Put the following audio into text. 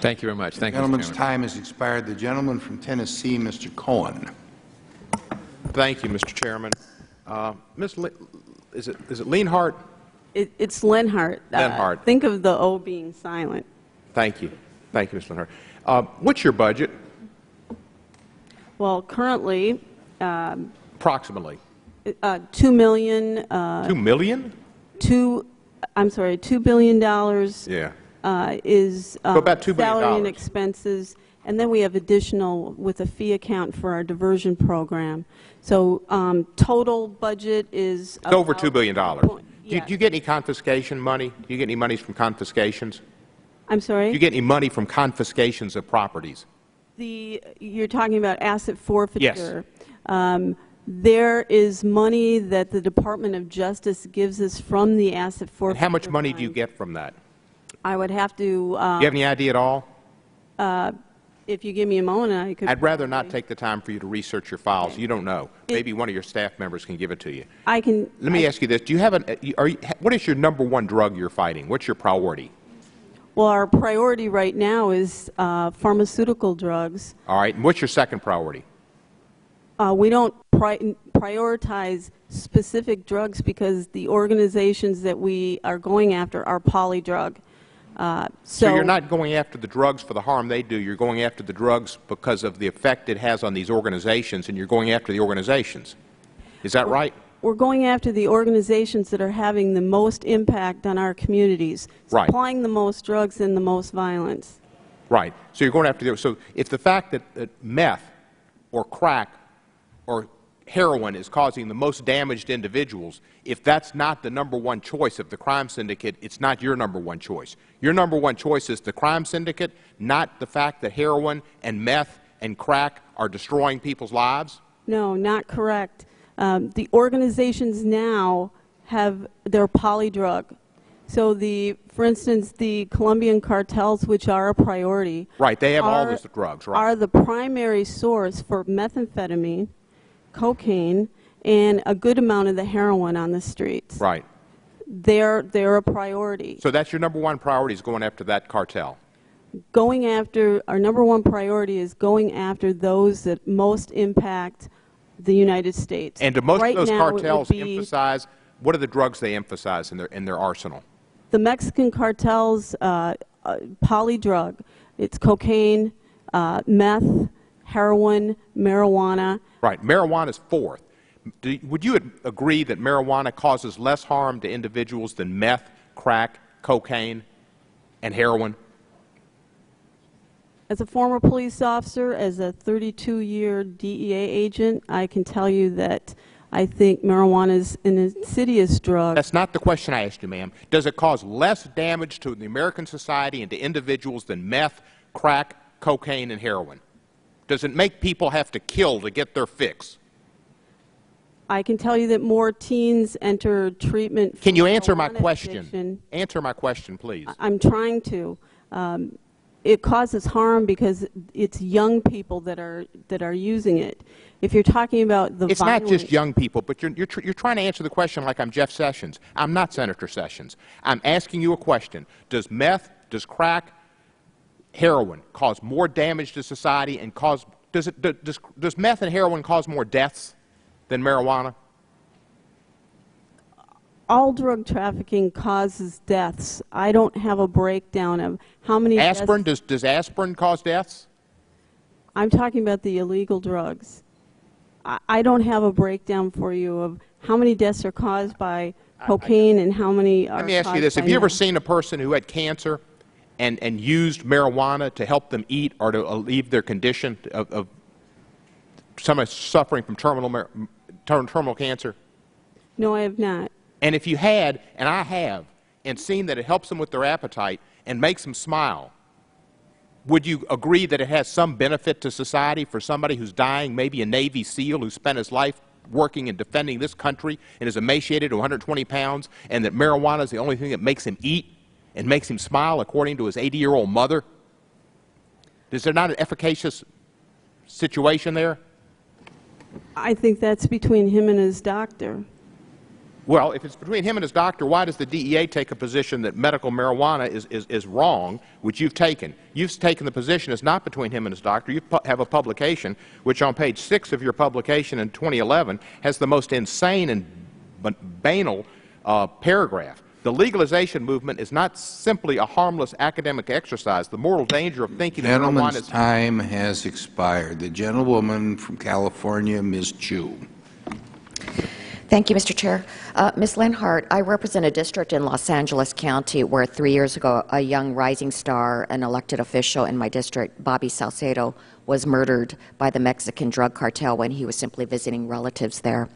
Thank you very much. Thank The you, Mr. gentleman's Chairman. time has expired. The gentleman from Tennessee, Mr. Cohen. Thank you, Mr. Chairman. Is it Lienhart? It's Lenhart. Lenhart. Think of the O being silent. Thank you. Thank you, Ms. Lienhart. What's your budget? Well, currently, Approximately. $2 million. $2 million? $2 billion. Yeah. Is So about $2 billion. salary and expenses, and then we have additional with a fee account for our diversion program. So total budget is It's over $2 billion. Yes. Do you get any confiscation money? Do you get any monies from confiscations? I'm sorry? Do you get any money from confiscations of properties? You're talking about asset forfeiture. Yes. There is money that the Department of Justice gives us from the asset forfeiture. And how much money do you fund. get from that? I would have to. Do you have any idea at all? If you give me a moment, I could. I'd rather not take the time for you to research your files. You don't know. Maybe one of your staff members can give it to you. I can. Let me ask you this: do you have what is your #1 drug you're fighting? What's your priority? Well, our priority right now is pharmaceutical drugs. All right. And what's your second priority? We don't prioritize specific drugs because the organizations that we are going after are polydrug. So you're not going after the drugs for the harm they do. You're going after the drugs because of the effect it has on these organizations, and you're going after the organizations. Is that right? We're going after the organizations that are having the most impact on our communities, Right. supplying the most drugs and the most violence. Right. So you're going after the. So if the fact that meth or crack or heroin is causing the most damage to individuals, if that's not the #1 choice of the crime syndicate, it's not your #1 choice. Your #1 choice is the crime syndicate, not the fact that heroin and meth and crack are destroying people's lives? No, not correct. The organizations now they're polydrug. So for instance, the Colombian cartels, which are a priority. Right, they have all those drugs, right? Are the primary source for methamphetamine, cocaine, and a good amount of the heroin on the streets. Right. They're a priority. So that's your #1 priority, is going after that cartel. Our #1 priority is going after those that most impact the United States. And do most right of those now, it would cartels be emphasize, what are the drugs they emphasize in their arsenal? the Mexican cartels, polydrug. It's cocaine, meth, heroin, marijuana. Right. Marijuana is fourth. Would you agree that marijuana causes less harm to individuals than meth, crack, cocaine, and heroin? As a former police officer, as a 32-year DEA agent, I can tell you that I think marijuana is an insidious drug. That's not the question I asked you, ma'am. Does it cause less damage to the American society and to individuals than meth, crack, cocaine, and heroin? Does it make people have to kill to get their fix? I can tell you that more teens enter treatment for Can you answer my marijuana question? addiction. Answer my question, please. I'm trying to. It causes harm because it's young people that are using it. If you're talking about the It's violence, not just young people, but you're trying to answer the question like I'm Jeff Sessions. I'm not Senator Sessions. I'm asking you a question. Does meth, does crack, heroin cause more damage to society and does meth and heroin cause more deaths than marijuana? all drug trafficking causes deaths. I don't have a breakdown of how many Aspirin, deaths. does aspirin cause deaths? I'm talking about the illegal drugs. I don't have a breakdown for you of how many deaths are caused by cocaine and how many are Let me ask you caused this. by Have you ever meth. seen a person who had cancer and used marijuana to help them eat or to alleviate their condition of someone suffering from terminal cancer? No, I have not. And if you had, and I have, and seen that it helps them with their appetite and makes them smile, would you agree that it has some benefit to society for somebody who's dying, maybe a Navy SEAL who spent his life working and defending this country and is emaciated to 120 pounds, and that marijuana is the only thing that makes him eat and makes him smile, according to his 80-year-old mother? Is there not an efficacious situation there? I think that's between him and his doctor. Well, if it's between him and his doctor, why does the DEA take a position that medical marijuana is wrong, which you've taken? You've taken the position it's not between him and his doctor. You have a publication, which on page 6 of your publication in 2011 has the most insane and banal paragraph. The legalization movement is not simply a harmless academic exercise. The moral danger of thinking that marijuana Gentleman's is... time has expired. The gentlewoman from California, Ms. Chu. Thank you, Mr. Chair. Ms. Lenhart, I represent a district in Los Angeles County where 3 years ago a young rising star, an elected official in my district, Bobby Salcedo, was murdered by the Mexican drug cartel when he was simply visiting relatives there.